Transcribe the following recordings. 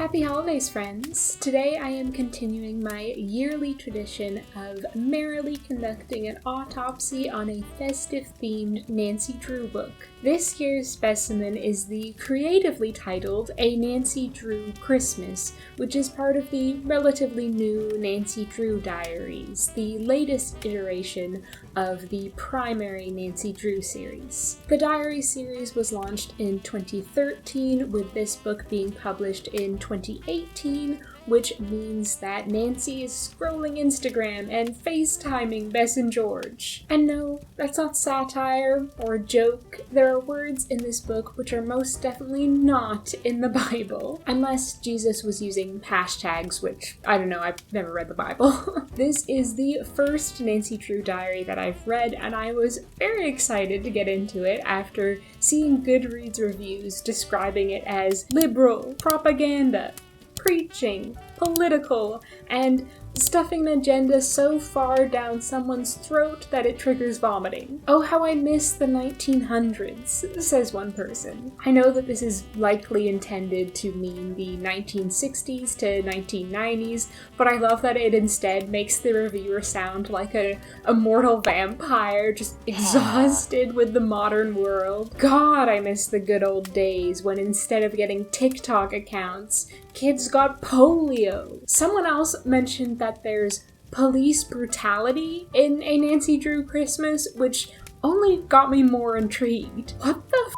Happy holidays, friends! Today I am continuing my yearly tradition of merrily conducting an autopsy on a festive-themed Nancy Drew book. This year's specimen is the creatively titled A Nancy Drew Christmas, which is part of the relatively new Nancy Drew Diaries, the latest iteration of the primary Nancy Drew series. The Diary series was launched in 2013, with this book being published in 2018, which means that Nancy is scrolling Instagram and FaceTiming Bess and George. And no, that's not satire or a joke. There are words in this book which are most definitely not in the Bible. Unless Jesus was using hashtags, which, I don't know, I've never read the Bible. This is the first Nancy Drew diary that I've read, and I was very excited to get into it after seeing Goodreads reviews describing it as liberal, propaganda, preaching, political, and stuffing an agenda so far down someone's throat that it triggers vomiting. Oh, how I miss the 1900s, says one person. I know that this is likely intended to mean the 1960s to 1990s, but I love that it instead makes the reviewer sound like a mortal vampire, just exhausted with the modern world. God, I miss the good old days when instead of getting TikTok accounts, kids got polio. Someone else mentioned that there's police brutality in A Nancy Drew Christmas, which only got me more intrigued. What the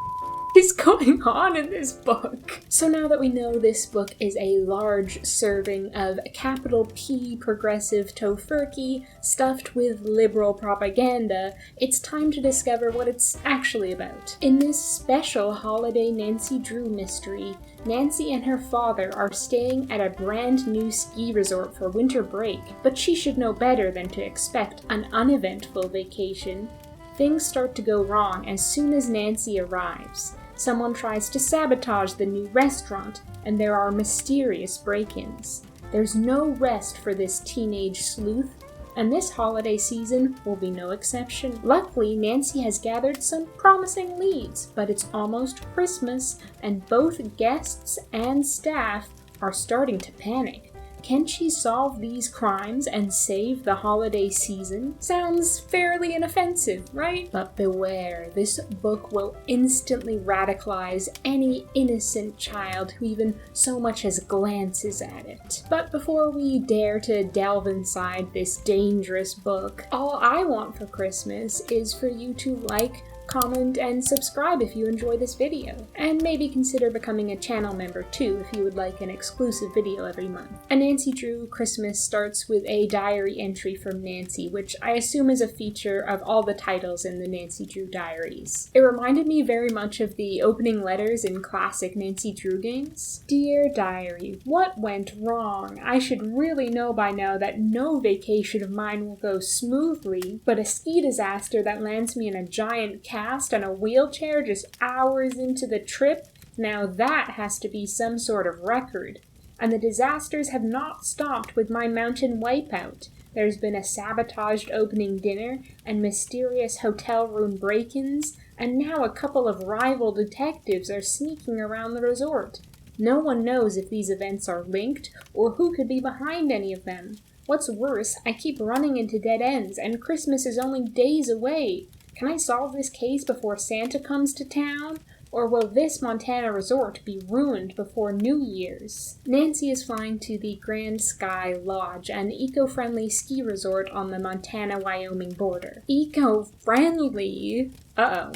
is going on in this book? So now that we know this book is a large serving of capital P progressive tofurkey stuffed with liberal propaganda, it's time to discover what it's actually about. In this special holiday Nancy Drew mystery, Nancy and her father are staying at a brand new ski resort for winter break, but she should know better than to expect an uneventful vacation. Things start to go wrong as soon as Nancy arrives. Someone tries to sabotage the new restaurant, and there are mysterious break-ins. There's no rest for this teenage sleuth, and this holiday season will be no exception. Luckily, Nancy has gathered some promising leads, but it's almost Christmas, and both guests and staff are starting to panic. Can she solve these crimes and save the holiday season? Sounds fairly inoffensive, right? But beware, this book will instantly radicalize any innocent child who even so much as glances at it. But before we dare to delve inside this dangerous book, all I want for Christmas is for you to like, comment, and subscribe if you enjoy this video. And maybe consider becoming a channel member too if you would like an exclusive video every month. A Nancy Drew Christmas starts with a diary entry from Nancy, which I assume is a feature of all the titles in the Nancy Drew Diaries. It reminded me very much of the opening letters in classic Nancy Drew games. Dear Diary, what went wrong? I should really know by now that no vacation of mine will go smoothly, but a ski disaster that lands me in a giant cast and a wheelchair just hours into the trip, now that has to be some sort of record. And the disasters have not stopped with my mountain wipeout. There's been a sabotaged opening dinner and mysterious hotel room break-ins, and now a couple of rival detectives are sneaking around the resort. No one knows if these events are linked or who could be behind any of them. What's worse, I keep running into dead ends, and Christmas is only days away. Can I solve this case before Santa comes to town? Or will this Montana resort be ruined before New Year's? Nancy is flying to the Grand Sky Lodge, an eco-friendly ski resort on the Montana-Wyoming border. Eco-friendly? Uh-oh.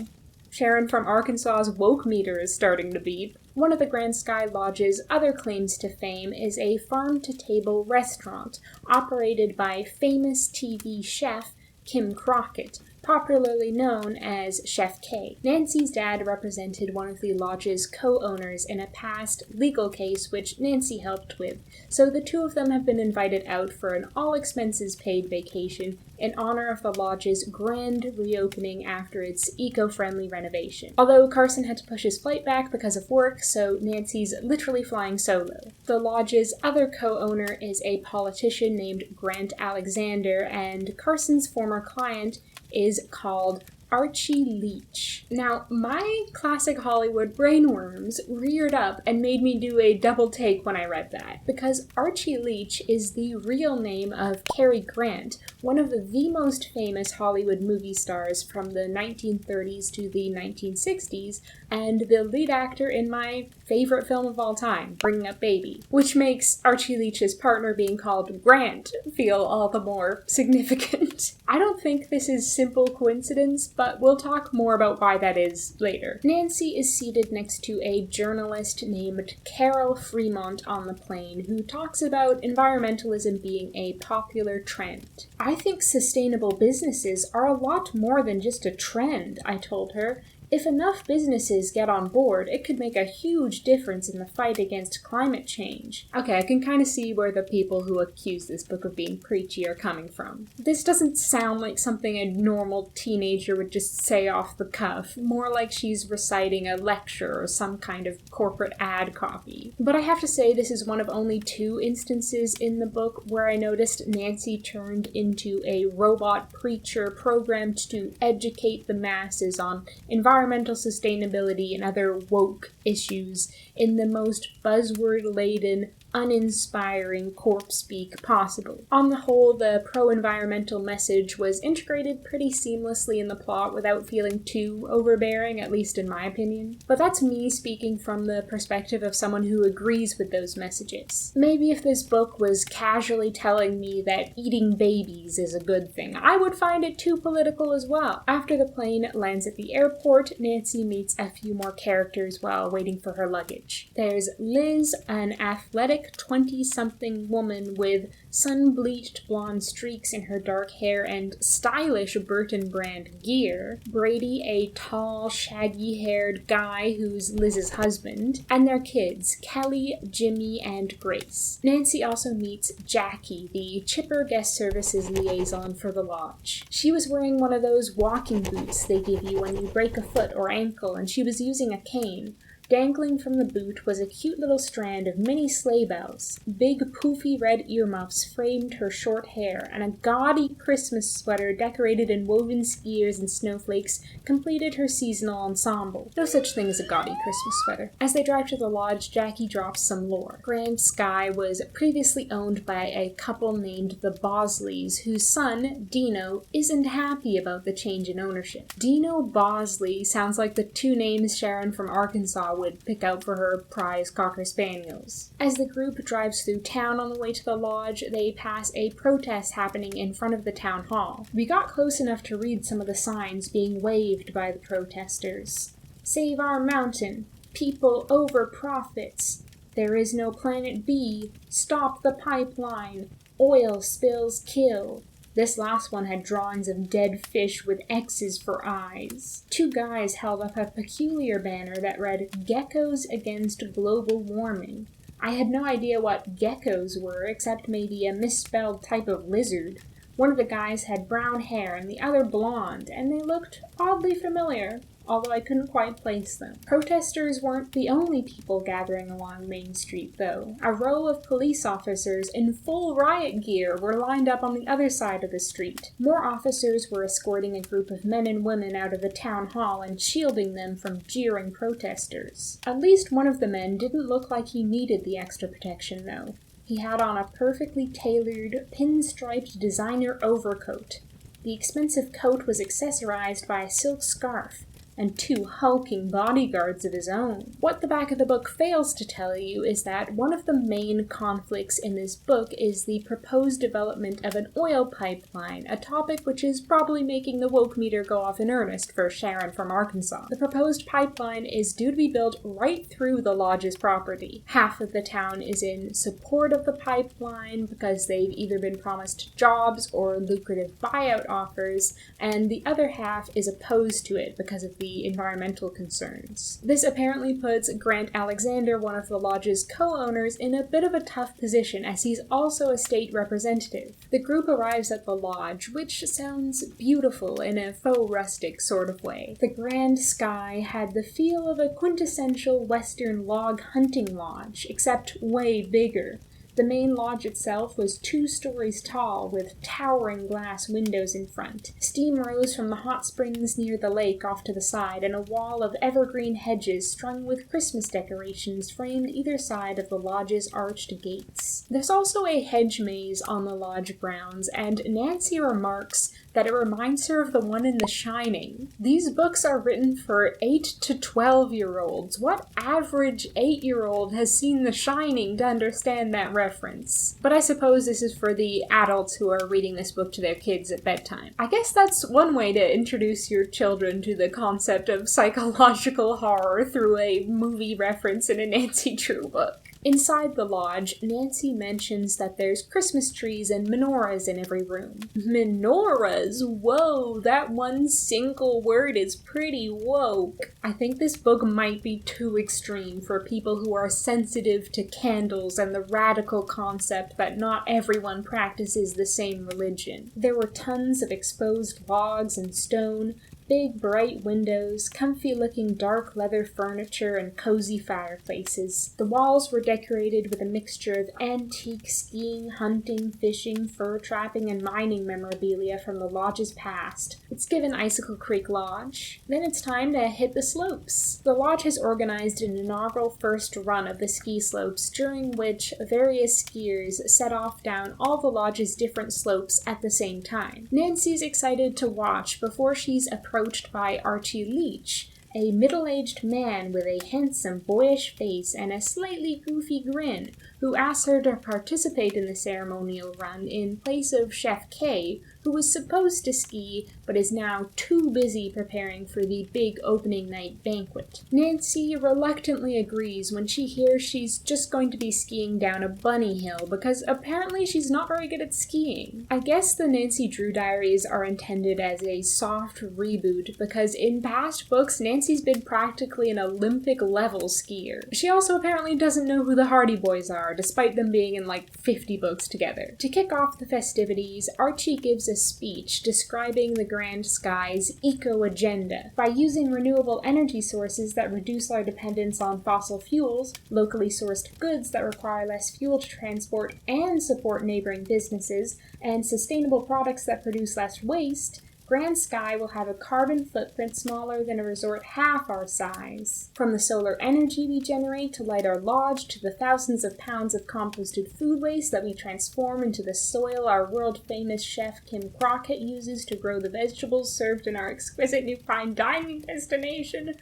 Sharon from Arkansas's woke meter is starting to beep. One of the Grand Sky Lodge's other claims to fame is a farm-to-table restaurant operated by famous TV chef Kim Crockett, popularly known as Chef K. Nancy's dad represented one of the lodge's co-owners in a past legal case which Nancy helped with, so the two of them have been invited out for an all-expenses-paid vacation in honor of the lodge's grand reopening after its eco-friendly renovation. Although Carson had to push his flight back because of work, so Nancy's literally flying solo. The lodge's other co-owner is a politician named Grant Alexander, and Carson's former client is called Archie Leach. Now, my classic Hollywood brainworms reared up and made me do a double take when I read that, because Archie Leach is the real name of Cary Grant, one of the most famous Hollywood movie stars from the 1930s to the 1960s, and the lead actor in my favorite film of all time, Bringing Up Baby, which makes Archie Leach's partner being called Grant feel all the more significant. I don't think this is simple coincidence, but we'll talk more about why that is later. Nancy is seated next to a journalist named Carol Fremont on the plane who talks about environmentalism being a popular trend. I think sustainable businesses are a lot more than just a trend, I told her. If enough businesses get on board, it could make a huge difference in the fight against climate change. Okay, I can kind of see where the people who accuse this book of being preachy are coming from. This doesn't sound like something a normal teenager would just say off the cuff, more like she's reciting a lecture or some kind of corporate ad copy. But I have to say this is one of only 2 instances in the book where I noticed Nancy turned into a robot preacher programmed to educate the masses on environmental sustainability and other woke issues in the most buzzword-laden, uninspiring corpse speak possible. On the whole, the pro-environmental message was integrated pretty seamlessly in the plot without feeling too overbearing, at least in my opinion. But that's me speaking from the perspective of someone who agrees with those messages. Maybe if this book was casually telling me that eating babies is a good thing, I would find it too political as well. After the plane lands at the airport, Nancy meets a few more characters while waiting for her luggage. There's Liz, an athletic 20-something woman with sun-bleached blonde streaks in her dark hair and stylish Burton brand gear, Brady, a tall, shaggy-haired guy who's Liz's husband, and their kids, Kelly, Jimmy, and Grace. Nancy also meets Jackie, the chipper guest services liaison for the lodge. She was wearing one of those walking boots they give you when you break a foot or ankle, and she was using a cane. Dangling from the boot was a cute little strand of mini sleigh bells. Big poofy red earmuffs framed her short hair, and a gaudy Christmas sweater decorated in woven skiers and snowflakes completed her seasonal ensemble. No such thing as a gaudy Christmas sweater. As they drive to the lodge, Jackie drops some lore. Grand Sky was previously owned by a couple named the Bosleys, whose son, Dino, isn't happy about the change in ownership. Dino Bosley sounds like the 2 names Sharon from Arkansas would pick out for her prize Cocker Spaniels. As the group drives through town on the way to the lodge, they pass a protest happening in front of the town hall. We got close enough to read some of the signs being waved by the protesters. Save our mountain. People over profits. There is no planet B. Stop the pipeline. Oil spills kill. This last one had drawings of dead fish with X's for eyes. 2 guys held up a peculiar banner that read, "Geckos Against Global Warming." I had no idea what geckos were, except maybe a misspelled type of lizard. One of the guys had brown hair and the other blonde, and they looked oddly familiar, although I couldn't quite place them. Protesters weren't the only people gathering along Main Street, though. A row of police officers in full riot gear were lined up on the other side of the street. More officers were escorting a group of men and women out of the town hall and shielding them from jeering protesters. At least one of the men didn't look like he needed the extra protection, though. He had on a perfectly tailored, pinstriped designer overcoat. The expensive coat was accessorized by a silk scarf and 2 hulking bodyguards of his own. What the back of the book fails to tell you is that one of the main conflicts in this book is the proposed development of an oil pipeline, a topic which is probably making the woke meter go off in earnest for Sharon from Arkansas. The proposed pipeline is due to be built right through the lodge's property. Half of the town is in support of the pipeline because they've either been promised jobs or lucrative buyout offers, and the other half is opposed to it because of the environmental concerns. This apparently puts Grant Alexander, one of the lodge's co-owners, in a bit of a tough position as he's also a state representative. The group arrives at the lodge, which sounds beautiful in a faux rustic sort of way. The Grand Sky had the feel of a quintessential Western log hunting lodge, except way bigger. The main lodge itself was 2 stories tall, with towering glass windows in front. Steam rose from the hot springs near the lake off to the side, and a wall of evergreen hedges strung with Christmas decorations framed either side of the lodge's arched gates. There's also a hedge maze on the lodge grounds, and Nancy remarks that it reminds her of the one in The Shining. These books are written for 8 to 12-year-olds. What average 8-year-old has seen The Shining to understand that reference? But I suppose this is for the adults who are reading this book to their kids at bedtime. I guess that's one way to introduce your children to the concept of psychological horror through a movie reference in a Nancy Drew book. Inside the lodge, Nancy mentions that there's Christmas trees and menorahs in every room. Menorahs? Whoa, that one single word is pretty woke. I think this book might be too extreme for people who are sensitive to candles and the radical concept that not everyone practices the same religion. There were tons of exposed logs and stone, big bright windows, comfy-looking dark leather furniture, and cozy fireplaces. The walls were decorated with a mixture of antique skiing, hunting, fishing, fur trapping, and mining memorabilia from the lodge's past. It's given Icicle Creek Lodge. Then it's time to hit the slopes. The lodge has organized an inaugural first run of the ski slopes, during which various skiers set off down all the lodge's different slopes at the same time. Nancy's excited to watch before she's approached by Archie Leach, a middle-aged man with a handsome, boyish face and a slightly goofy grin, who asks her to participate in the ceremonial run in place of Chef K, who was supposed to ski but is now too busy preparing for the big opening night banquet. Nancy reluctantly agrees when she hears she's just going to be skiing down a bunny hill because apparently she's not very good at skiing. I guess the Nancy Drew Diaries are intended as a soft reboot because in past books Nancy's been practically an Olympic-level skier. She also apparently doesn't know who the Hardy Boys are, despite them being in like 50 books together. To kick off the festivities, Archie gives a speech describing the Grand Sky's eco-agenda. By using renewable energy sources that reduce our dependence on fossil fuels, locally sourced goods that require less fuel to transport and support neighboring businesses, and sustainable products that produce less waste, Grand Sky will have a carbon footprint smaller than a resort half our size. From the solar energy we generate to light our lodge to the thousands of pounds of composted food waste that we transform into the soil our world-famous chef Kim Crockett uses to grow the vegetables served in our exquisite new fine dining destination,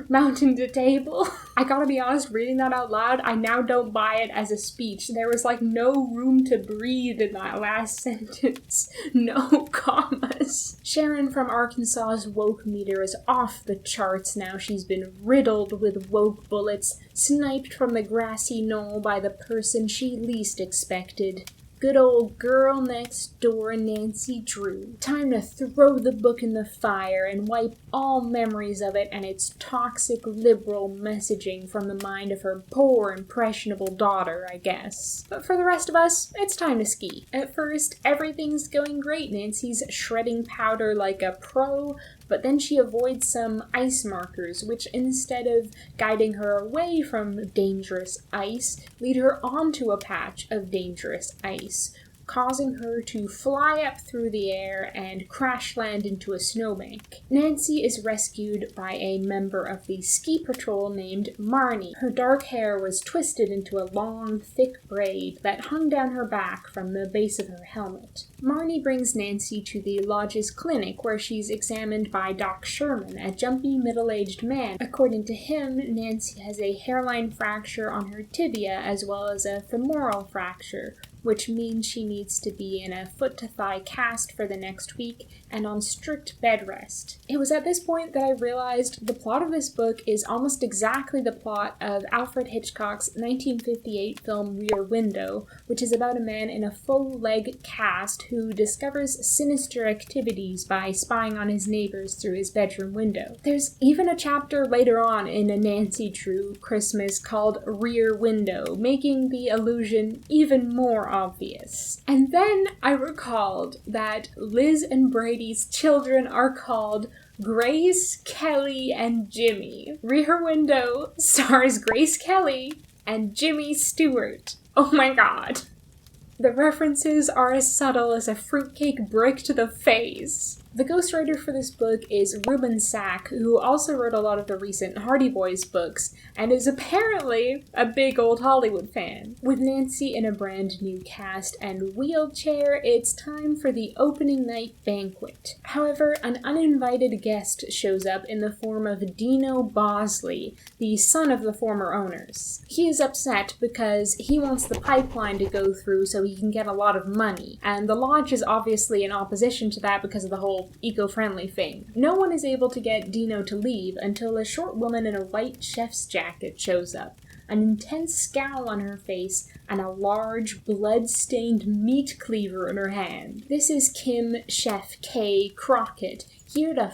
mountain to table. I gotta be honest, reading that out loud, I now don't buy it as a speech. There was like no room to breathe in that last sentence. No commas. Sharon from Arkansas's woke meter is off the charts now. She's been riddled with woke bullets, sniped from the grassy knoll by the person she least expected. Good old girl next door, Nancy Drew. Time to throw the book in the fire and wipe all memories of it and its toxic liberal messaging from the mind of her poor, impressionable daughter, I guess. But for the rest of us, it's time to ski. At first, everything's going great. Nancy's shredding powder like a pro, but then she avoids some ice markers, which instead of guiding her away from dangerous ice, lead her onto a patch of dangerous ice, causing her to fly up through the air and crash land into a snowbank. Nancy is rescued by a member of the ski patrol named Marnie. Her dark hair was twisted into a long, thick braid that hung down her back from the base of her helmet. Marnie brings Nancy to the lodge's clinic where she's examined by Doc Sherman, a jumpy middle-aged man. According to him, Nancy has a hairline fracture on her tibia as well as a femoral fracture, which means she needs to be in a foot-to-thigh cast for the next week and on strict bed rest. It was at this point that I realized the plot of this book is almost exactly the plot of Alfred Hitchcock's 1958 film Rear Window, which is about a man in a full-leg cast who discovers sinister activities by spying on his neighbors through his bedroom window. There's even a chapter later on in a Nancy Drew Christmas called Rear Window, making the allusion even more obvious. And then I recalled that Liz and Brady's children are called Grace, Kelly, and Jimmy. Rear Window stars Grace Kelly and Jimmy Stewart. Oh my god. The references are as subtle as a fruitcake brick to the face. The ghostwriter for this book is Ruben Sack, who also wrote a lot of the recent Hardy Boys books, and is apparently a big old Hollywood fan. With Nancy in a brand new cast and wheelchair, it's time for the opening night banquet. However, an uninvited guest shows up in the form of Dino Bosley, the son of the former owners. He is upset because he wants the pipeline to go through so he can get a lot of money, and the lodge is obviously in opposition to that because of the whole eco-friendly thing. No one is able to get Dino to leave until a short woman in a white chef's jacket shows up, an intense scowl on her face, and a large, blood-stained meat cleaver in her hand. This is Kim Chef K. Crockett, here to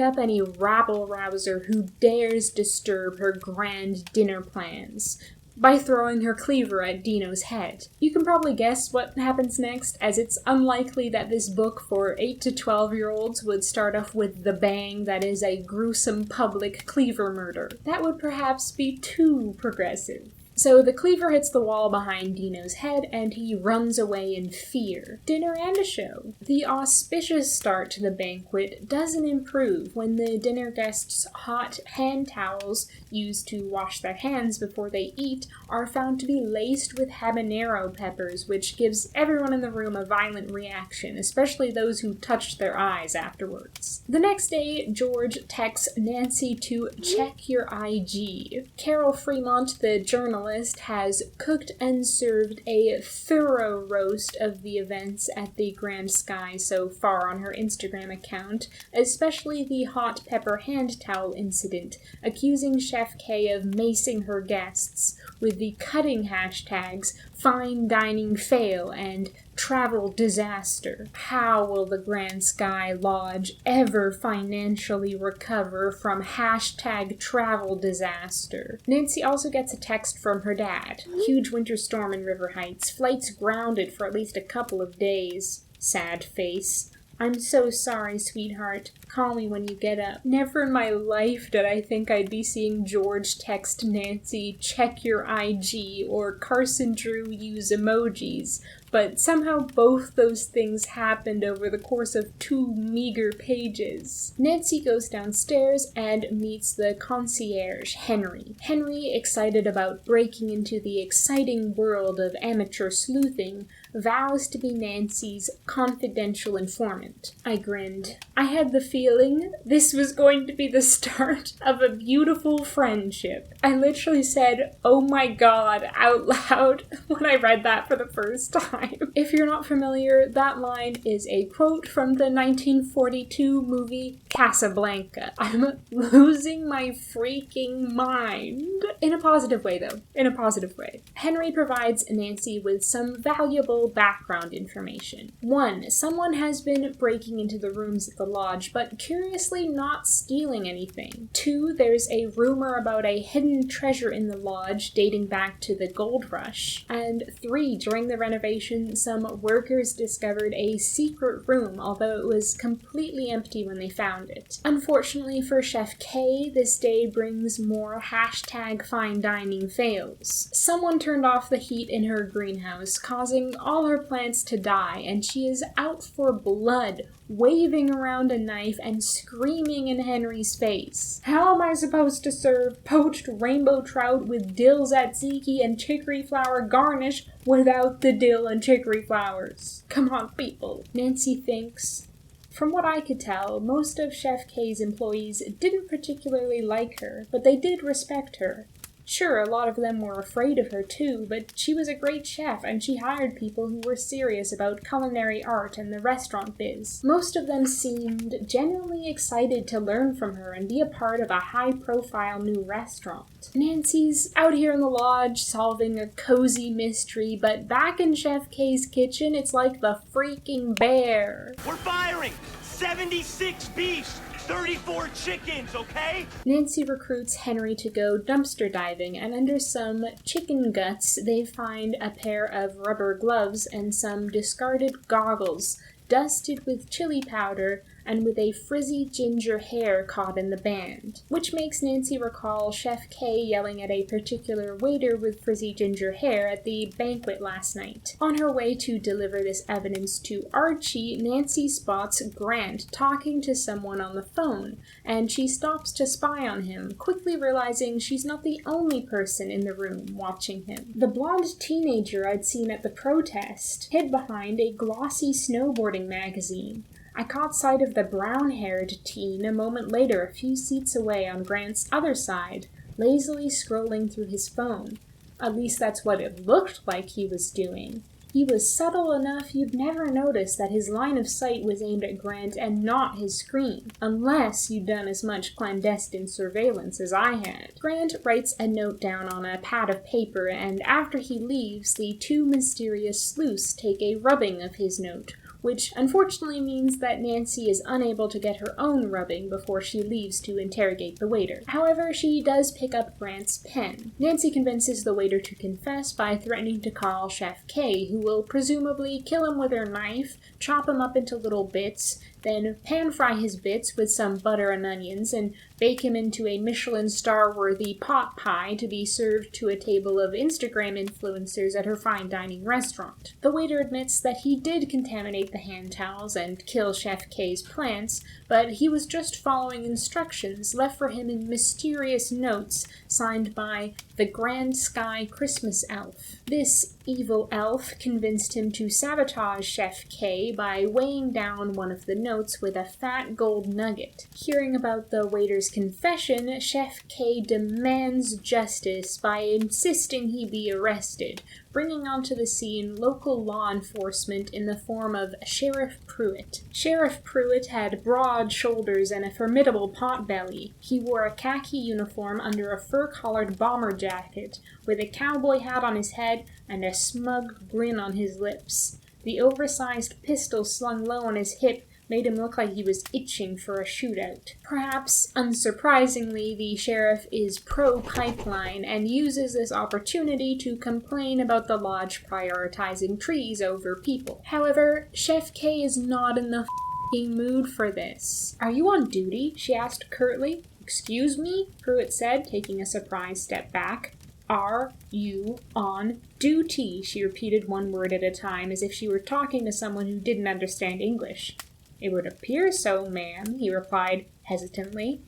up any rabble-rouser who dares disturb her grand dinner plans by throwing her cleaver at Dino's head. You can probably guess what happens next, as it's unlikely that this book for 8 to 12-year-olds would start off with the bang that is a gruesome public cleaver murder. That would perhaps be too progressive. So the cleaver hits the wall behind Dino's head, and he runs away in fear. Dinner and a show. The auspicious start to the banquet doesn't improve when the dinner guests' hot hand towels, used to wash their hands before they eat, are found to be laced with habanero peppers, which gives everyone in the room a violent reaction, especially those who touched their eyes afterwards. The next day, George texts Nancy to check your IG. Carol Fremont, the journalist, has cooked and served a thorough roast of the events at the Grand Sky so far on her Instagram account, especially the hot pepper hand towel incident, accusing Chef K of macing her guests, with the cutting hashtags fine dining fail and travel disaster. How will the Grand Sky Lodge ever financially recover from hashtag travel disaster? Nancy also gets a text from her dad. Huge winter storm in River Heights. Flights grounded for at least a couple of days. Sad face. I'm so sorry, sweetheart. Call me when you get up. Never in my life did I think I'd be seeing George text Nancy, check your IG, or Carson Drew use emojis, but somehow both those things happened over the course of 2 meager pages. Nancy goes downstairs and meets the concierge, Henry. Henry, excited about breaking into the exciting world of amateur sleuthing, vows to be Nancy's confidential informant. I grinned. I had the feeling this was going to be the start of a beautiful friendship. I literally said, "Oh my god," out loud when I read that for the first time. If you're not familiar, that line is a quote from the 1942 movie Casablanca. I'm losing my freaking mind. In a positive way, though. In a positive way. Henry provides Nancy with some valuable background information. 1. Someone has been breaking into the rooms at the lodge, but curiously not stealing anything. 2. There's a rumor about a hidden treasure in the lodge dating back to the gold rush. And 3. During the renovation, some workers discovered a secret room, although it was completely empty when they found it. Unfortunately for Chef K, this day brings more hashtag fine dining fails. Someone turned off the heat in her greenhouse, causing all her plants to die, and she is out for blood, waving around a knife and screaming in Henry's face. How am I supposed to serve poached rainbow trout with dill tzatziki and chicory flower garnish without the dill and chicory flowers? Come on, people. Nancy thinks. From what I could tell, most of Chef K's employees didn't particularly like her, but they did respect her. Sure, a lot of them were afraid of her too, but she was a great chef and she hired people who were serious about culinary art and the restaurant biz. Most of them seemed genuinely excited to learn from her and be a part of a high-profile new restaurant. Nancy's out here in the lodge solving a cozy mystery, but back in Chef K's kitchen, it's like the freaking bear. We're firing! 76 beefs! 34 chickens, okay? Nancy recruits Henry to go dumpster diving, and under some chicken guts, they find a pair of rubber gloves and some discarded goggles, dusted with chili powder, and with a frizzy ginger hair caught in the band, which makes Nancy recall Chef K yelling at a particular waiter with frizzy ginger hair at the banquet last night. On her way to deliver this evidence to Archie, Nancy spots Grant talking to someone on the phone, and she stops to spy on him, quickly realizing she's not the only person in the room watching him. The blonde teenager I'd seen at the protest hid behind a glossy snowboarding magazine. I caught sight of the brown-haired teen a moment later, a few seats away on Grant's other side, lazily scrolling through his phone. At least that's what it looked like he was doing. He was subtle enough you'd never notice that his line of sight was aimed at Grant and not his screen, unless you'd done as much clandestine surveillance as I had. Grant writes a note down on a pad of paper, and after he leaves, the two mysterious sleuths take a rubbing of his note, which unfortunately means that Nancy is unable to get her own rubbing before she leaves to interrogate the waiter. However, she does pick up Grant's pen. Nancy convinces the waiter to confess by threatening to call Chef K, who will presumably kill him with her knife, chop him up into little bits, then pan-fry his bits with some butter and onions, and bake him into a Michelin star-worthy pot pie to be served to a table of Instagram influencers at her fine dining restaurant. The waiter admits that he did contaminate the hand towels and kill Chef K's plants, but he was just following instructions left for him in mysterious notes signed by the Grand Sky Christmas Elf. This evil elf convinced him to sabotage Chef K by weighing down one of the notes with a fat gold nugget. Hearing about the waiter's confession, Chef K demands justice by insisting he be arrested, bringing onto the scene local law enforcement in the form of Sheriff Pruitt. Sheriff Pruitt had broad shoulders and a formidable pot-belly. He wore a khaki uniform under a fur-collared bomber jacket, with a cowboy hat on his head and a smug grin on his lips. The oversized pistol slung low on his hip made him look like he was itching for a shootout. Perhaps unsurprisingly, the sheriff is pro-pipeline and uses this opportunity to complain about the lodge prioritizing trees over people. However, Chef K is not in the mood for this. "Are you on duty?" she asked curtly. "Excuse me?" Pruitt said, taking a surprised step back. "Are you on duty?" She repeated one word at a time, as if she were talking to someone who didn't understand English. "It would appear so, ma'am," he replied hesitantly.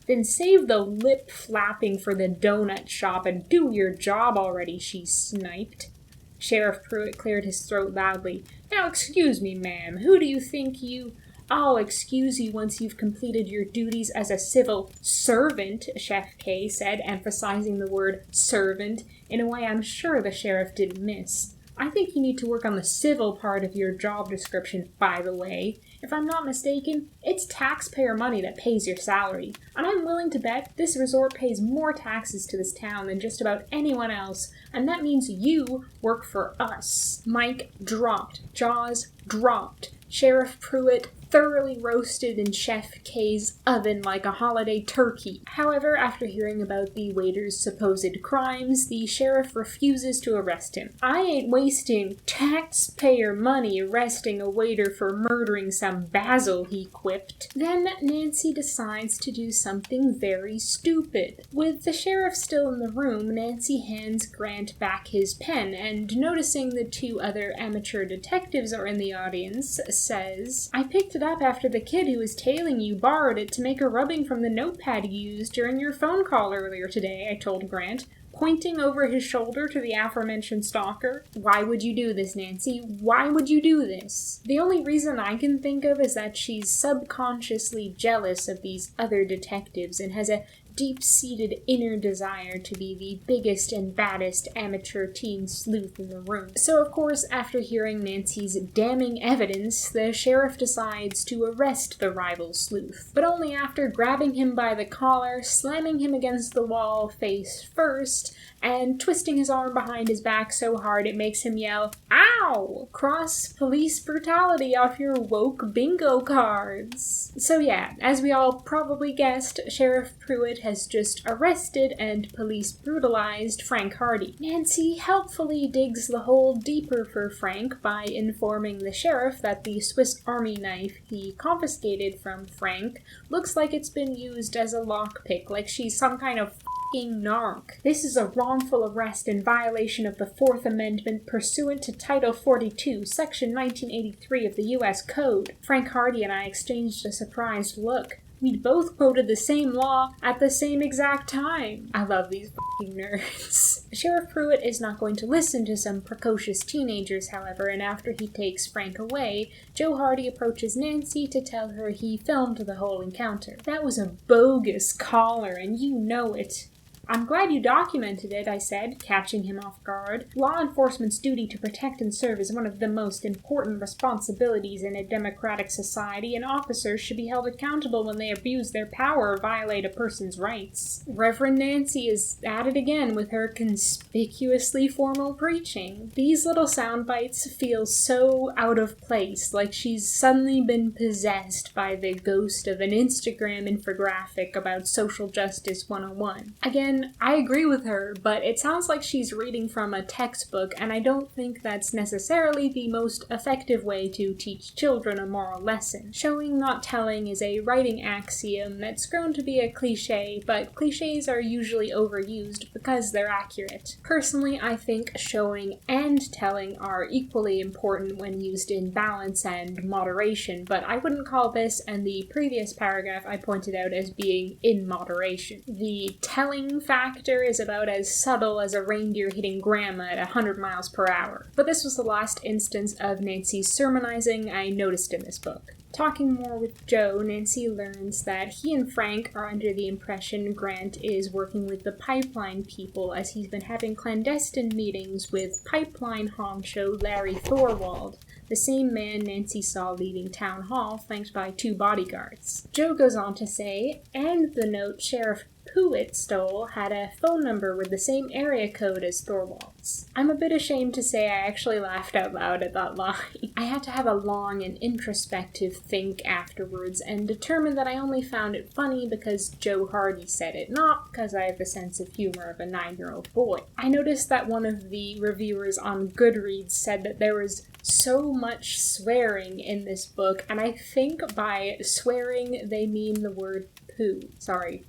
"Then save the lip flapping for the donut shop and do your job already," she sniped. Sheriff Pruitt cleared his throat loudly. "Now excuse me, ma'am, who do you think you—" "I'll excuse you once you've completed your duties as a civil servant," Chef K said, emphasizing the word servant in a way I'm sure the sheriff didn't miss. "I think you need to work on the civil part of your job description, by the way. If I'm not mistaken, it's taxpayer money that pays your salary, and I'm willing to bet this resort pays more taxes to this town than just about anyone else, and that means you work for us." Mic dropped, jaws dropped. Sheriff Pruitt thoroughly roasted in Chef K's oven like a holiday turkey. However, after hearing about the waiter's supposed crimes, the sheriff refuses to arrest him. "I ain't wasting taxpayer money arresting a waiter for murdering some basil," he quipped. Then Nancy decides to do something very stupid. With the sheriff still in the room, Nancy hands Grant back his pen, and noticing the two other amateur detectives are in the audience, says, "I picked it up after the kid who was tailing you borrowed it to make a rubbing from the notepad you used during your phone call earlier today," I told Grant, pointing over his shoulder to the aforementioned stalker. "Why would you do this, Nancy? Why would you do this?" The only reason I can think of is that she's subconsciously jealous of these other detectives and has a deep-seated inner desire to be the biggest and baddest amateur teen sleuth in the room. So, of course, after hearing Nancy's damning evidence, the sheriff decides to arrest the rival sleuth, but only after grabbing him by the collar, slamming him against the wall face first, and twisting his arm behind his back so hard it makes him yell, "Ow! Cross police brutality off your woke bingo cards." So yeah, as we all probably guessed, Sheriff Pruitt has just arrested and police brutalized Frank Hardy. Nancy helpfully digs the hole deeper for Frank by informing the sheriff that the Swiss Army knife he confiscated from Frank looks like it's been used as a lockpick, like she's some kind of f***ing narc. This is a wrongful arrest in violation of the Fourth Amendment pursuant to Title 42, Section 1983 of the U.S. Code. Frank Hardy and I exchanged a surprised look. We'd both quoted the same law at the same exact time. I love these f***ing nerds. Sheriff Pruitt is not going to listen to some precocious teenagers, however, and after he takes Frank away, Joe Hardy approaches Nancy to tell her he filmed the whole encounter. That was a bogus caller, and you know it. "I'm glad you documented it," I said, catching him off guard. "Law enforcement's duty to protect and serve is one of the most important responsibilities in a democratic society, and officers should be held accountable when they abuse their power or violate a person's rights." Reverend Nancy is at it again with her conspicuously formal preaching. These little sound bites feel so out of place, like she's suddenly been possessed by the ghost of an Instagram infographic about social justice 101. Again, I agree with her, but it sounds like she's reading from a textbook, and I don't think that's necessarily the most effective way to teach children a moral lesson. Showing, not telling is a writing axiom that's grown to be a cliche, but cliches are usually overused because they're accurate. Personally, I think showing and telling are equally important when used in balance and moderation, but I wouldn't call this and the previous paragraph I pointed out as being in moderation. The telling factor is about as subtle as a reindeer hitting grandma at 100 miles per hour. But this was the last instance of Nancy's sermonizing I noticed in this book. Talking more with Joe, Nancy learns that he and Frank are under the impression Grant is working with the pipeline people, as he's been having clandestine meetings with pipeline honcho Larry Thorwald, the same man Nancy saw leaving town hall flanked by 2 bodyguards. Joe goes on to say, and the note Sheriff Pruitt stole had a phone number with the same area code as Thorwald's. I'm a bit ashamed to say I actually laughed out loud at that line. I had to have a long and introspective think afterwards and determined that I only found it funny because Joe Hardy said it, not because I have the sense of humor of a 9-year-old boy. I noticed that one of the reviewers on Goodreads said that there was so much swearing in this book, and I think by swearing they mean the word poo. Sorry.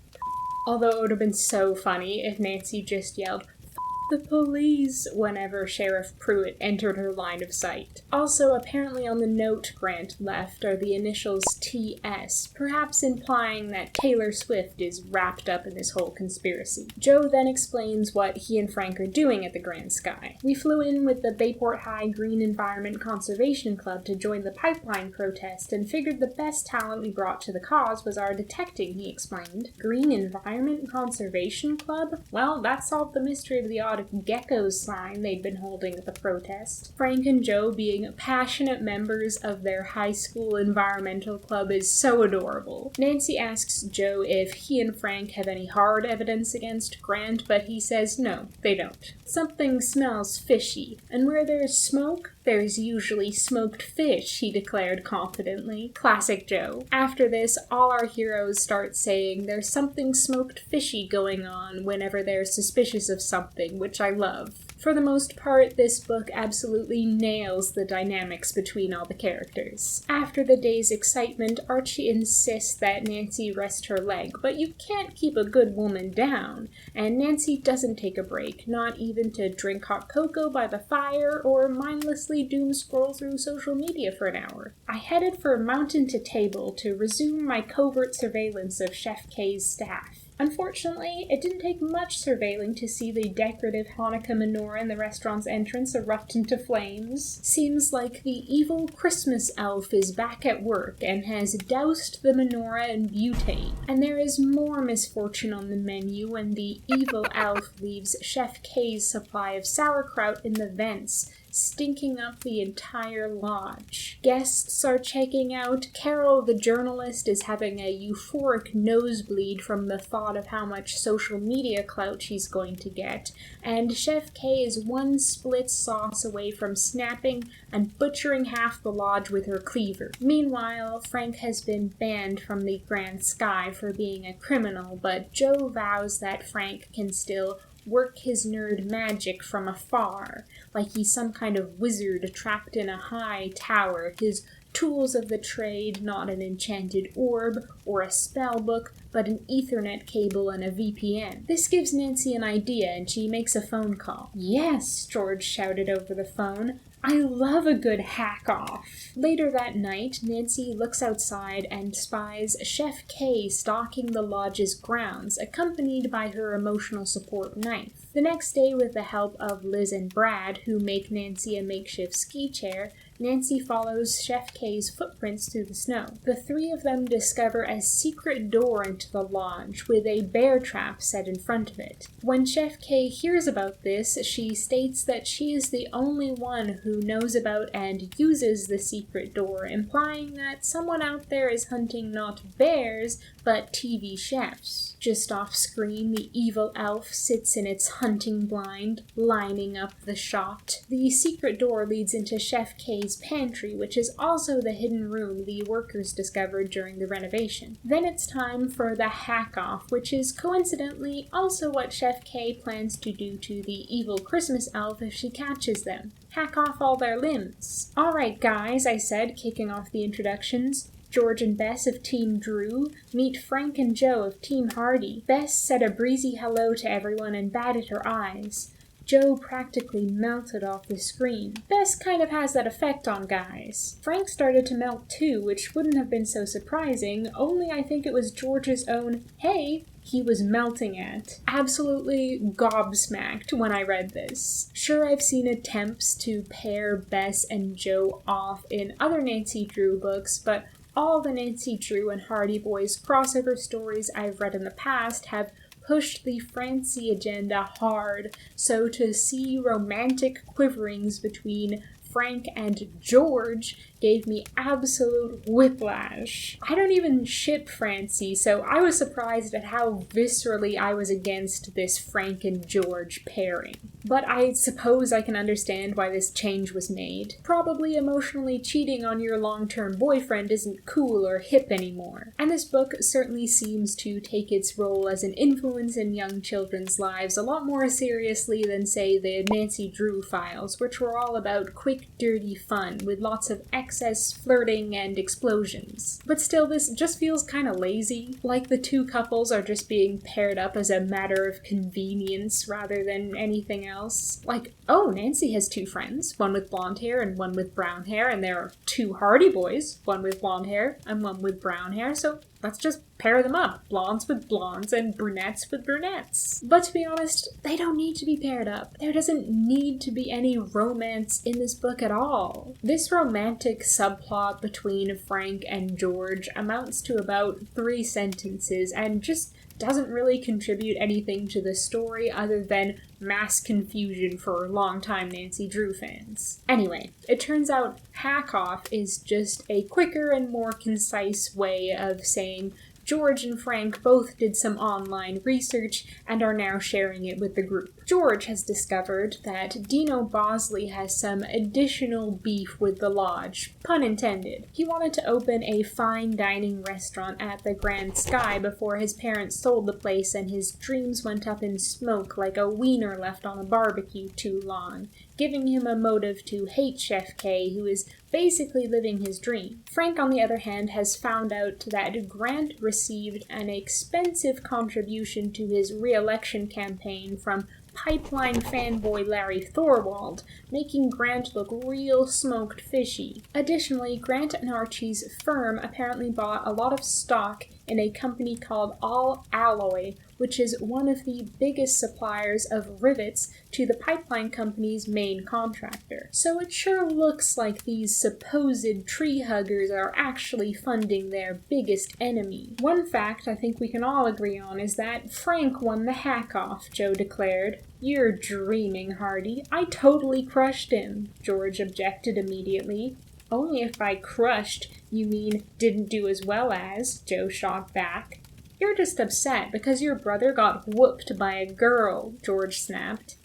Although it would have been so funny if Nancy just yelled, "F*** the police," whenever Sheriff Pruitt entered her line of sight. Also, apparently on the note Grant left are the initials TS, perhaps implying that Taylor Swift is wrapped up in this whole conspiracy. Joe then explains what he and Frank are doing at the Grand Sky. "We flew in with the Bayport High Green Environment Conservation Club to join the pipeline protest and figured the best talent we brought to the cause was our detecting," he explained. Green Environment Conservation Club? Well, that solved the mystery of the odd geckos sign they'd been holding at the protest. Frank and Joe being passionate members of their high school environmental club is so adorable. Nancy asks Joe if he and Frank have any hard evidence against Grant, but he says no, they don't. "Something smells fishy, and where there's smoke, there's usually smoked fish," he declared confidently. Classic Joe. After this, all our heroes start saying there's something smoked fishy going on whenever they're suspicious of something, which I love. For the most part, this book absolutely nails the dynamics between all the characters. After the day's excitement, Archie insists that Nancy rest her leg, but you can't keep a good woman down, and Nancy doesn't take a break, not even to drink hot cocoa by the fire or mindlessly doom scroll through social media for an hour. I headed for mountain to table to resume my covert surveillance of Chef K's staff. Unfortunately, it didn't take much surveilling to see the decorative Hanukkah menorah in the restaurant's entrance erupt into flames. Seems like the evil Christmas elf is back at work and has doused the menorah in butane. And there is more misfortune on the menu when the evil elf leaves Chef K's supply of sauerkraut in the vents, stinking up the entire lodge. Guests are checking out, Carol the journalist is having a euphoric nosebleed from the thought of how much social media clout she's going to get, and Chef K is one split sauce away from snapping and butchering half the lodge with her cleaver. Meanwhile, Frank has been banned from the Grand Sky for being a criminal, but Joe vows that Frank can still work his nerd magic from afar, like he's some kind of wizard trapped in a high tower, his tools of the trade not an enchanted orb or a spell book, but an Ethernet cable and a VPN. This gives Nancy an idea, and she makes a phone call. "Yes," George shouted over the phone. "I love a good hack-off." Later that night, Nancy looks outside and spies Chef K stalking the lodge's grounds, accompanied by her emotional support knife. The next day, with the help of Liz and Brad, who make Nancy a makeshift ski chair, Nancy follows Chef K's footprints through the snow. The three of them discover a secret door into the lodge, with a bear trap set in front of it. When Chef K hears about this, she states that she is the only one who knows about and uses the secret door, implying that someone out there is hunting not bears, but TV chefs. Just off screen, the evil elf sits in its hunting blind, lining up the shot. The secret door leads into Chef K's pantry, which is also the hidden room the workers discovered during the renovation. Then it's time for the hack-off, which is coincidentally also what Chef K plans to do to the evil Christmas elf if she catches them. Hack off all their limbs. "Alright guys," I said, kicking off the introductions. George and Bess of Team Drew meet Frank and Joe of Team Hardy. Bess said a breezy hello to everyone and batted her eyes. Joe practically melted off the screen. Bess kind of has that effect on guys. Frank started to melt too, which wouldn't have been so surprising, only I think it was George's own, "Hey," he was melting at. Absolutely gobsmacked when I read this. Sure, I've seen attempts to pair Bess and Joe off in other Nancy Drew books, but all the Nancy Drew and Hardy Boys crossover stories I've read in the past have pushed the Francie agenda hard, so to see romantic quiverings between Frank and George gave me absolute whiplash. I don't even ship Francie, so I was surprised at how viscerally I was against this Frank and George pairing. But I suppose I can understand why this change was made. Probably emotionally cheating on your long-term boyfriend isn't cool or hip anymore. And this book certainly seems to take its role as an influence in young children's lives a lot more seriously than, say, the Nancy Drew files, which were all about quick, dirty fun, with lots of excess flirting and explosions. But still, this just feels kinda lazy, like the two couples are just being paired up as a matter of convenience rather than anything else. Like, oh, Nancy has two friends, one with blonde hair and one with brown hair, and there are two Hardy Boys, one with blonde hair and one with brown hair, so let's just pair them up. Blondes with blondes and brunettes with brunettes. But to be honest, they don't need to be paired up. There doesn't need to be any romance in this book at all. This romantic subplot between Frank and George amounts to about 3 sentences and just doesn't really contribute anything to the story other than mass confusion for longtime Nancy Drew fans. Anyway, it turns out hack off is just a quicker and more concise way of saying George and Frank both did some online research and are now sharing it with the group. George has discovered that Dino Bosley has some additional beef with the lodge, pun intended. He wanted to open a fine dining restaurant at the Grand Sky before his parents sold the place and his dreams went up in smoke like a wiener left on a barbecue too long, giving him a motive to hate Chef K, who is basically living his dream. Frank, on the other hand, has found out that Grant received an expensive contribution to his re-election campaign from pipeline fanboy Larry Thorwald, making Grant look real smoked fishy. Additionally, Grant and Archie's firm apparently bought a lot of stock in a company called All Alloy, which is one of the biggest suppliers of rivets to the pipeline company's main contractor. So it sure looks like these supposed tree huggers are actually funding their biggest enemy. One fact I think we can all agree on is that Frank won the hack-off, Joe declared. You're dreaming, Hardy. I totally crushed him, George objected immediately. Only if by crushed you mean didn't do as well as, Joe shot back. You're just upset because your brother got whooped by a girl, George snapped.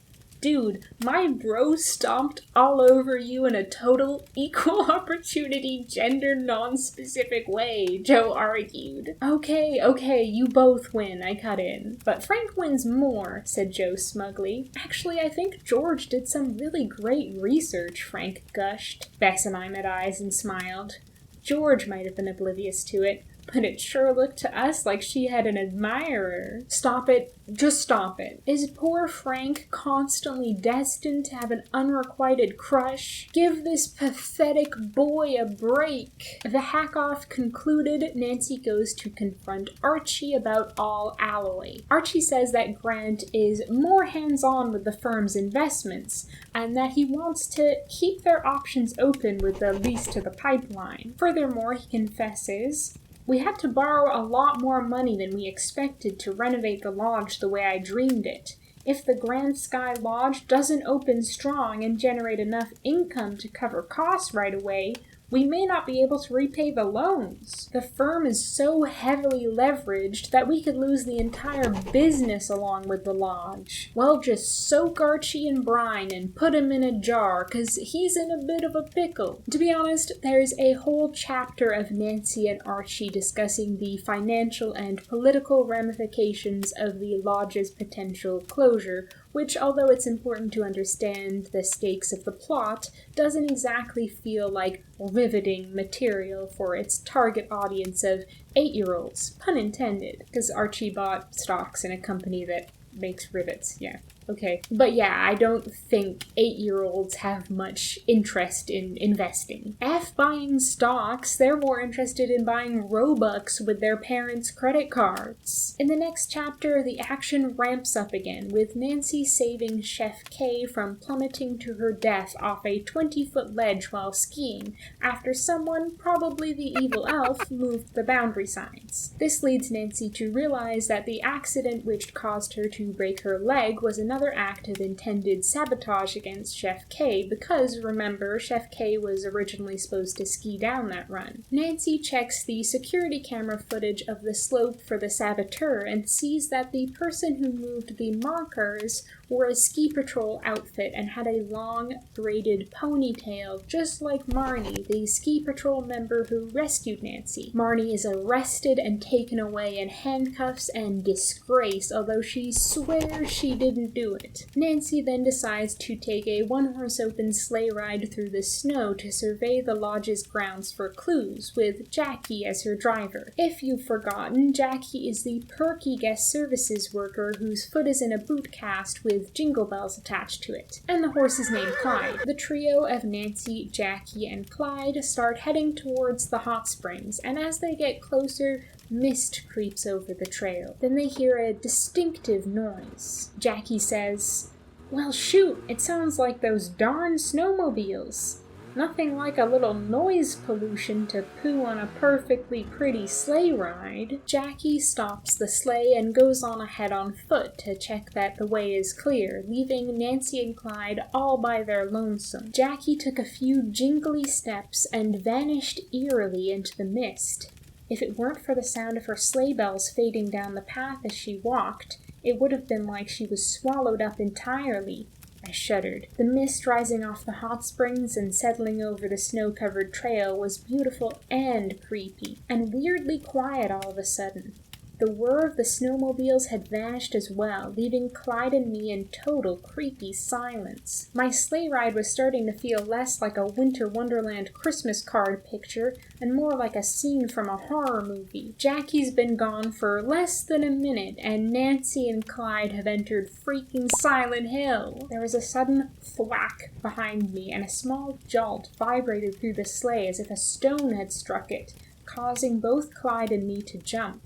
Dude, my bro stomped all over you in a total equal opportunity gender non-specific way, Joe argued. Okay, you both win, I cut in. But Frank wins more, said Joe smugly. Actually, I think George did some really great research, Frank gushed. Bess and I met eyes and smiled. George might have been oblivious to it, but it sure looked to us like she had an admirer. Stop it. Just stop it. Is poor Frank constantly destined to have an unrequited crush? Give this pathetic boy a break. The hack-off concluded, Nancy goes to confront Archie about All Alloy. Archie says that Grant is more hands-on with the firm's investments, and that he wants to keep their options open with the lease to the pipeline. Furthermore, he confesses, we had to borrow a lot more money than we expected to renovate the lodge the way I dreamed it. If the Grand Sky Lodge doesn't open strong and generate enough income to cover costs right away, we may not be able to repay the loans. The firm is so heavily leveraged that we could lose the entire business along with the lodge. Well, just soak Archie in brine and put him in a jar, 'cause he's in a bit of a pickle. To be honest, there's a whole chapter of Nancy and Archie discussing the financial and political ramifications of the lodge's potential closure, which, although it's important to understand the stakes of the plot, doesn't exactly feel like riveting material for its target audience of 8-year-olds, pun intended, because Archie bought stocks in a company that makes rivets, yeah. Okay. But yeah, I don't think 8-year-olds have much interest in investing. Buying stocks, they're more interested in buying Robux with their parents' credit cards. In the next chapter, the action ramps up again, with Nancy saving Chef K from plummeting to her death off a 20-foot ledge while skiing, after someone, probably the evil elf, moved the boundary signs. This leads Nancy to realize that the accident which caused her to break her leg was another act of intended sabotage against Chef K because, remember, Chef K was originally supposed to ski down that run. Nancy checks the security camera footage of the slope for the saboteur and sees that the person who moved the markers wore a ski patrol outfit and had a long, braided ponytail, just like Marnie, the ski patrol member who rescued Nancy. Marnie is arrested and taken away in handcuffs and disgraced, although she swears she didn't do it. Nancy then decides to take a one-horse open sleigh ride through the snow to survey the lodge's grounds for clues, with Jackie as her driver. If you've forgotten, Jackie is the perky guest services worker whose foot is in a boot cast with jingle bells attached to it, and the horse is named Clyde. The trio of Nancy, Jackie, and Clyde start heading towards the hot springs, and as they get closer, mist creeps over the trail. Then they hear a distinctive noise. Jackie says, "Well, shoot, it sounds like those darn snowmobiles. Nothing like a little noise pollution to poo on a perfectly pretty sleigh ride." Jackie stops the sleigh and goes on ahead on foot to check that the way is clear, leaving Nancy and Clyde all by their lonesome. Jackie took a few jingly steps and vanished eerily into the mist. If it weren't for the sound of her sleigh bells fading down the path as she walked, it would have been like she was swallowed up entirely. I shuddered. The mist rising off the hot springs and settling over the snow-covered trail was beautiful and creepy, and weirdly quiet all of a sudden. The whir of the snowmobiles had vanished as well, leaving Clyde and me in total creepy silence. My sleigh ride was starting to feel less like a Winter Wonderland Christmas card picture and more like a scene from a horror movie. Jackie's been gone for less than a minute, and Nancy and Clyde have entered freaking Silent Hill. There was a sudden thwack behind me, and a small jolt vibrated through the sleigh as if a stone had struck it, causing both Clyde and me to jump.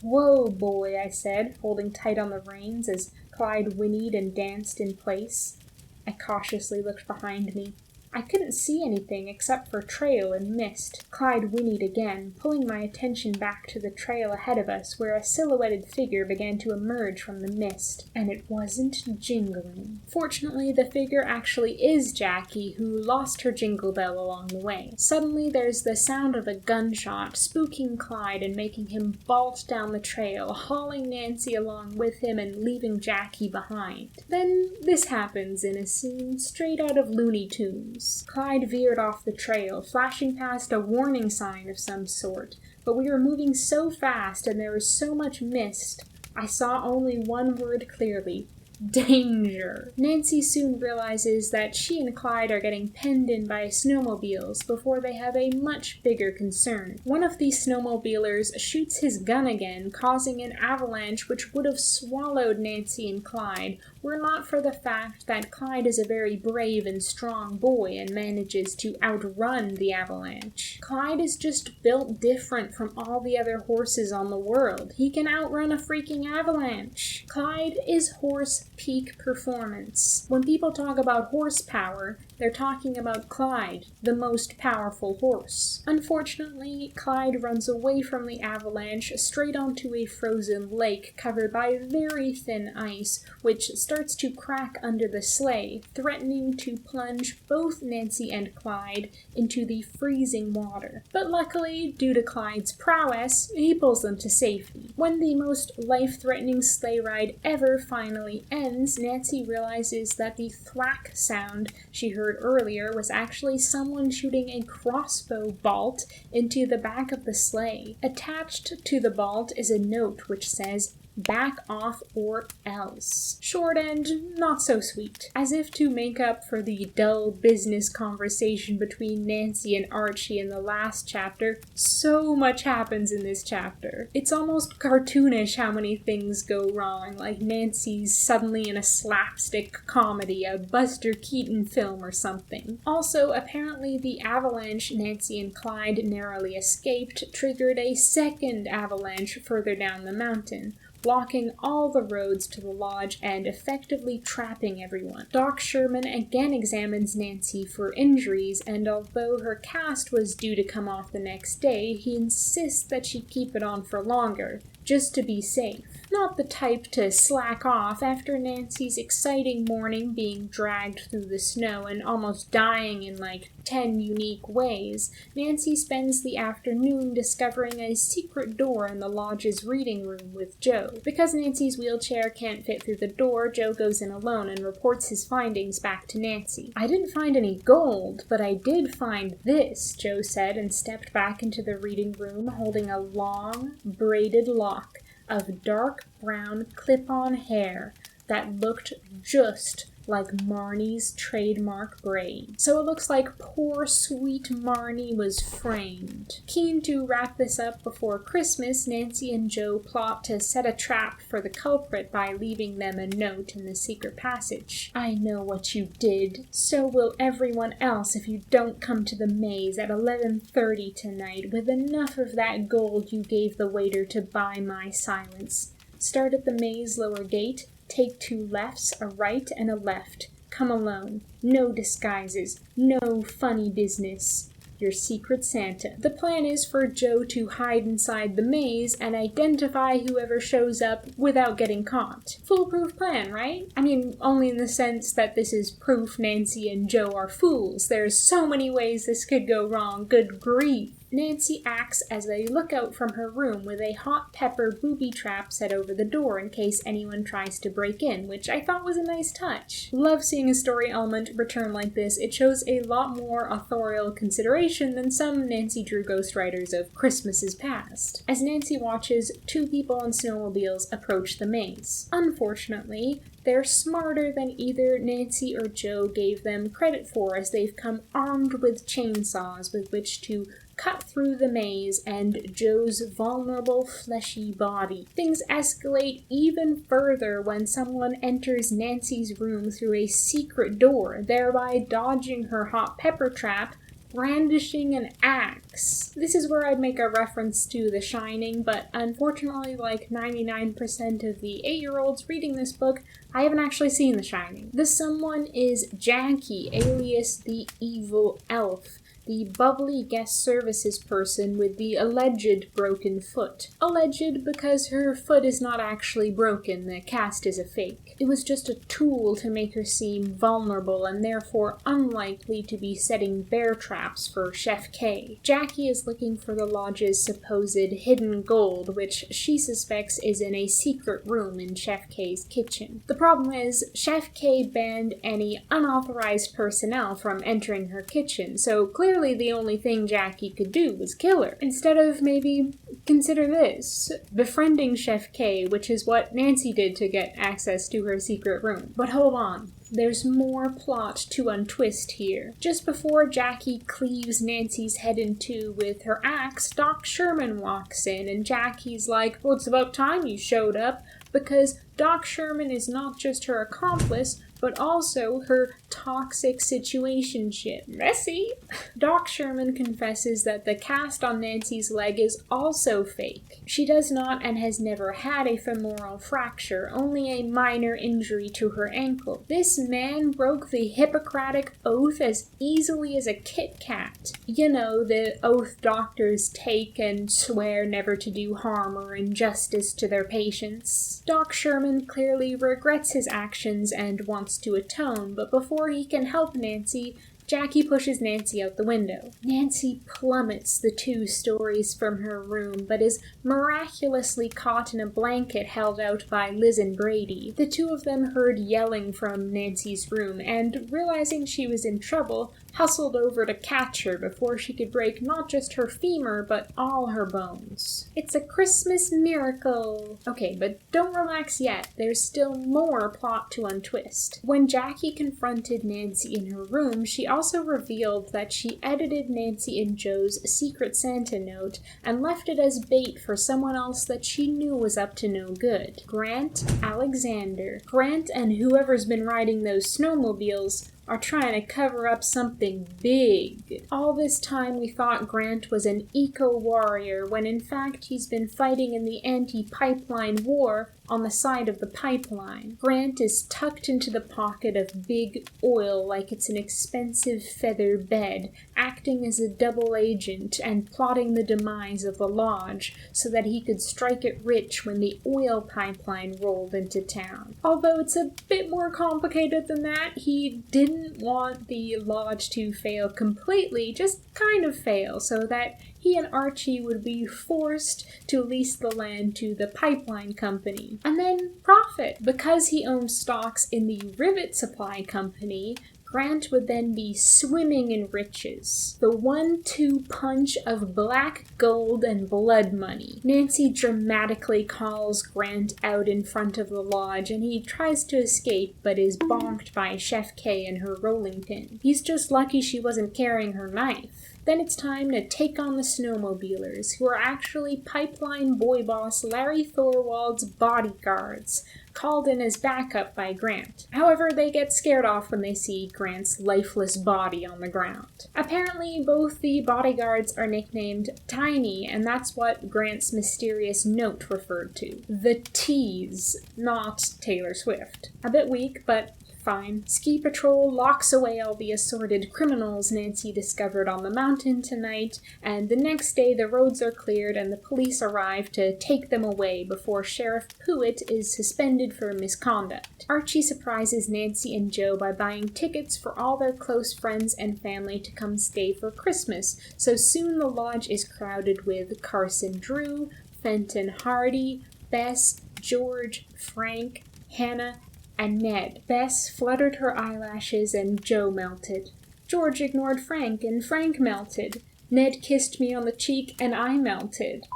"Whoa, boy," I said, holding tight on the reins as Clyde whinnied and danced in place. I cautiously looked behind me. I couldn't see anything except for trail and mist. Clyde whinnied again, pulling my attention back to the trail ahead of us where a silhouetted figure began to emerge from the mist, and it wasn't jingling. Fortunately, the figure actually is Jackie, who lost her jingle bell along the way. Suddenly, there's the sound of a gunshot, spooking Clyde and making him bolt down the trail, hauling Nancy along with him and leaving Jackie behind. Then this happens in a scene straight out of Looney Tunes. Clyde veered off the trail, flashing past a warning sign of some sort, but we were moving so fast and there was so much mist, I saw only one word clearly: danger. Nancy soon realizes that she and Clyde are getting penned in by snowmobiles before they have a much bigger concern. One of these snowmobilers shoots his gun again, causing an avalanche which would have swallowed Nancy and Clyde were not for the fact that Clyde is a very brave and strong boy and manages to outrun the avalanche. Clyde is just built different from all the other horses on the world. He can outrun a freaking avalanche. Clyde is horse peak performance. When people talk about horsepower, they're talking about Clyde, the most powerful horse. Unfortunately, Clyde runs away from the avalanche straight onto a frozen lake covered by very thin ice, which starts to crack under the sleigh, threatening to plunge both Nancy and Clyde into the freezing water. But luckily, due to Clyde's prowess, he pulls them to safety. When the most life-threatening sleigh ride ever finally ends, Nancy realizes that the thwack sound she heard earlier was actually someone shooting a crossbow bolt into the back of the sleigh. Attached to the bolt is a note which says, "Back off or else." Short and not so sweet. As if to make up for the dull business conversation between Nancy and Archie in the last chapter, so much happens in this chapter. It's almost cartoonish how many things go wrong, like Nancy's suddenly in a slapstick comedy, a Buster Keaton film or something. Also, apparently the avalanche Nancy and Clyde narrowly escaped triggered a second avalanche further down the mountain, blocking all the roads to the lodge and effectively trapping everyone. Doc Sherman again examines Nancy for injuries, and although her cast was due to come off the next day, he insists that she keep it on for longer, just to be safe. Not the type to slack off after Nancy's exciting morning being dragged through the snow and almost dying in like 10 unique ways, Nancy spends the afternoon discovering a secret door in the lodge's reading room with Joe. Because Nancy's wheelchair can't fit through the door, Joe goes in alone and reports his findings back to Nancy. "I didn't find any gold, but I did find this," Joe said, and stepped back into the reading room holding a long, braided lock of dark brown clip-on hair that looked just like Marnie's trademark braid. So it looks like poor sweet Marnie was framed. Keen to wrap this up before Christmas, Nancy and Joe plot to set a trap for the culprit by leaving them a note in the secret passage. "I know what you did. So will everyone else if you don't come to the maze at 11:30 tonight with enough of that gold you gave the waiter to buy my silence. Start at the maze lower gate, take 2 lefts, a right, and a left. Come alone. No disguises. No funny business. Your Secret Santa." The plan is for Joe to hide inside the maze and identify whoever shows up without getting caught. Foolproof plan, right? I mean, only in the sense that this is proof Nancy and Joe are fools. There's so many ways this could go wrong, good grief. Nancy acts as a lookout from her room with a hot pepper booby trap set over the door in case anyone tries to break in, which I thought was a nice touch. Love seeing a story element return like this. It shows a lot more authorial consideration than some Nancy Drew ghostwriters of Christmases past. As Nancy watches, 2 people on snowmobiles approach the maze. Unfortunately, they're smarter than either Nancy or Joe gave them credit for, as they've come armed with chainsaws with which to cut through the maze and Joe's vulnerable fleshy body. Things escalate even further when someone enters Nancy's room through a secret door, thereby dodging her hot pepper trap, brandishing an axe. This is where I'd make a reference to The Shining, but unfortunately, like 99% of the 8-year-olds reading this book, I haven't actually seen The Shining. The someone is Jackie, alias the Evil Elf, the bubbly guest services person with the alleged broken foot. Alleged because her foot is not actually broken, the cast is a fake. It was just a tool to make her seem vulnerable and therefore unlikely to be setting bear traps for Chef K. Jackie is looking for the lodge's supposed hidden gold, which she suspects is in a secret room in Chef K's kitchen. The problem is, Chef K banned any unauthorized personnel from entering her kitchen, so clearly the only thing Jackie could do was kill her. Instead of maybe consider this, befriending Chef K, which is what Nancy did to get access to her secret room. But hold on. There's more plot to untwist here. Just before Jackie cleaves Nancy's head in two with her axe, Doc Sherman walks in and Jackie's like, well, it's about time you showed up, because Doc Sherman is not just her accomplice, but also her toxic situationship. Messy! Doc Sherman confesses that the cast on Nancy's leg is also fake. She does not and has never had a femoral fracture, only a minor injury to her ankle. This man broke the Hippocratic Oath as easily as a Kit Kat. You know, the oath doctors take and swear never to do harm or injustice to their patients. Doc Sherman clearly regrets his actions and wants to atone, but before he can help Nancy, Jackie pushes Nancy out the window. Nancy plummets the 2 stories from her room, but is miraculously caught in a blanket held out by Liz and Brady. The 2 of them heard yelling from Nancy's room, and realizing she was in trouble, hustled over to catch her before she could break not just her femur, but all her bones. It's a Christmas miracle! Okay, but don't relax yet. There's still more plot to untwist. When Jackie confronted Nancy in her room, she also revealed that she edited Nancy and Joe's Secret Santa note and left it as bait for someone else that she knew was up to no good. Grant Alexander. Grant and whoever's been riding those snowmobiles are trying to cover up something big. All this time we thought Grant was an eco-warrior, when in fact he's been fighting in the anti-pipeline war on the side of the pipeline. Grant is tucked into the pocket of Big Oil like it's an expensive feather bed, acting as a double agent and plotting the demise of the lodge so that he could strike it rich when the oil pipeline rolled into town. Although it's a bit more complicated than that, he didn't want the lodge to fail completely, just kind of fail, so that he and Archie would be forced to lease the land to the pipeline company. And then profit. Because he owned stocks in the Rivet Supply Company, Grant would then be swimming in riches. The 1-2 punch of black gold and blood money. Nancy dramatically calls Grant out in front of the lodge, and he tries to escape, but is bonked by Chef K and her rolling pin. He's just lucky she wasn't carrying her knife. Then it's time to take on the snowmobilers, who are actually pipeline boy boss Larry Thorwald's bodyguards, called in as backup by Grant. However, they get scared off when they see Grant's lifeless body on the ground. Apparently, both the bodyguards are nicknamed Tiny, and that's what Grant's mysterious note referred to. The T's, not Taylor Swift. A bit weak, but fine. Ski Patrol locks away all the assorted criminals Nancy discovered on the mountain tonight, and the next day the roads are cleared and the police arrive to take them away before Sheriff Pruitt is suspended for misconduct. Archie surprises Nancy and Joe by buying tickets for all their close friends and family to come stay for Christmas, so soon the lodge is crowded with Carson Drew, Fenton Hardy, Bess, George, Frank, Hannah, and Ned. Bess fluttered her eyelashes and Joe melted. George ignored Frank and Frank melted. Ned kissed me on the cheek and I melted.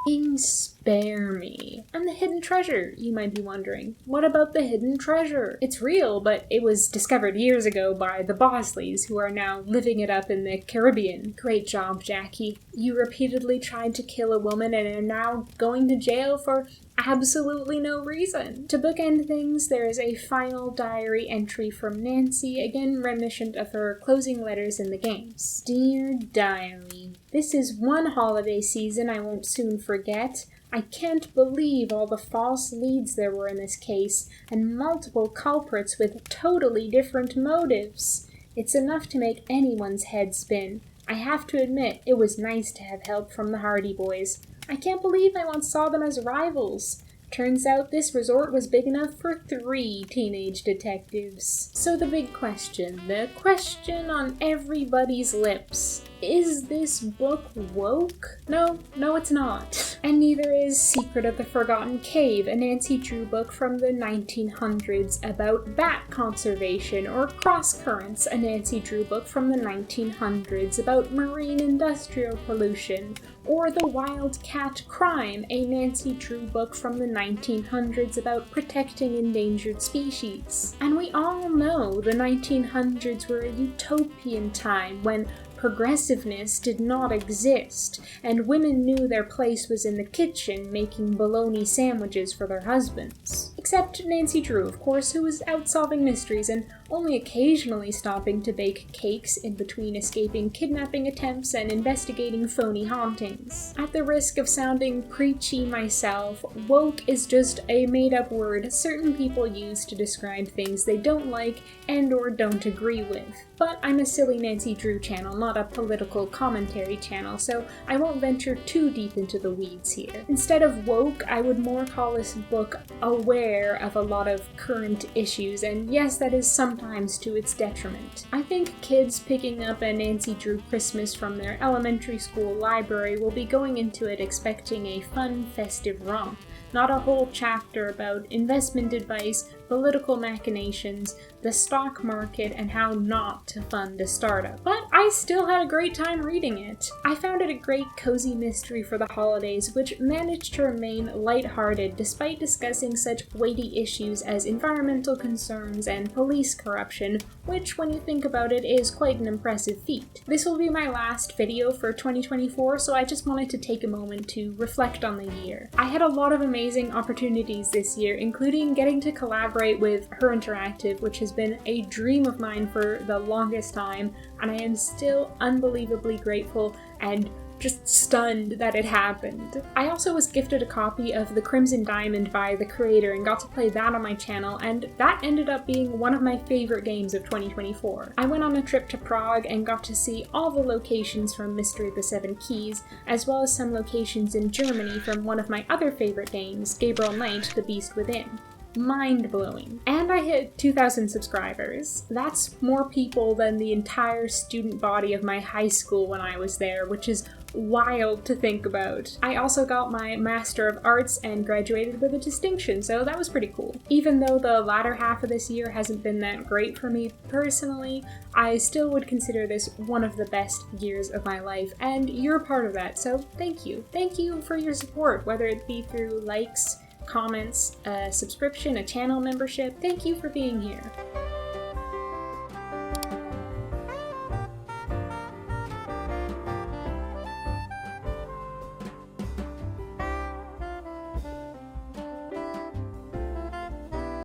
Being Bear me. And the hidden treasure, you might be wondering. What about the hidden treasure? It's real, but it was discovered years ago by the Bosleys, who are now living it up in the Caribbean. Great job, Jackie. You repeatedly tried to kill a woman and are now going to jail for absolutely no reason. To bookend things, there is a final diary entry from Nancy, again reminiscent of her closing letters in the games. Dear Diary, this is one holiday season I won't soon forget. I can't believe all the false leads there were in this case, and multiple culprits with totally different motives. It's enough to make anyone's head spin. I have to admit, it was nice to have help from the Hardy Boys. I can't believe I once saw them as rivals. Turns out this resort was big enough for 3 teenage detectives. So the big question, the question on everybody's lips. Is this book woke? No, it's not. And neither is Secret of the Forgotten Cave, a Nancy Drew book from the 1900s about bat conservation, or Cross Currents, a Nancy Drew book from the 1900s about marine industrial pollution, or The Wild Cat Crime, a Nancy Drew book from the 1900s about protecting endangered species. And we all know the 1900s were a utopian time when progressiveness did not exist, and women knew their place was in the kitchen making bologna sandwiches for their husbands. Except Nancy Drew, of course, who was out solving mysteries and only occasionally stopping to bake cakes in between escaping kidnapping attempts and investigating phony hauntings. At the risk of sounding preachy myself, woke is just a made-up word certain people use to describe things they don't like and or don't agree with. But I'm a silly Nancy Drew channel, not a political commentary channel, so I won't venture too deep into the weeds here. Instead of woke, I would more call this book aware of a lot of current issues, and yes, that is sometimes to its detriment. I think kids picking up a Nancy Drew Christmas from their elementary school library will be going into it expecting a fun, festive romp, not a whole chapter about investment advice, political machinations, the stock market, and how not to fund a startup. But I still had a great time reading it. I found it a great cozy mystery for the holidays, which managed to remain lighthearted despite discussing such weighty issues as environmental concerns and police corruption, which, when you think about it, is quite an impressive feat. This will be my last video for 2024, so I just wanted to take a moment to reflect on the year. I had a lot of amazing opportunities this year, including getting to collaborate with Her Interactive, which has been a dream of mine for the longest time, and I am still unbelievably grateful and just stunned that it happened. I also was gifted a copy of The Crimson Diamond by the creator and got to play that on my channel, and that ended up being one of my favorite games of 2024. I went on a trip to Prague and got to see all the locations from Mystery of the Seven Keys, as well as some locations in Germany from one of my other favorite games, Gabriel Knight, The Beast Within. Mind-blowing. And I hit 2,000 subscribers. That's more people than the entire student body of my high school when I was there, which is wild to think about. I also got my Master of Arts and graduated with a distinction, so that was pretty cool. Even though the latter half of this year hasn't been that great for me personally, I still would consider this one of the best years of my life, and you're a part of that, so thank you. Thank you for your support, whether it be through likes, comments, a subscription, a channel membership. Thank you for being here.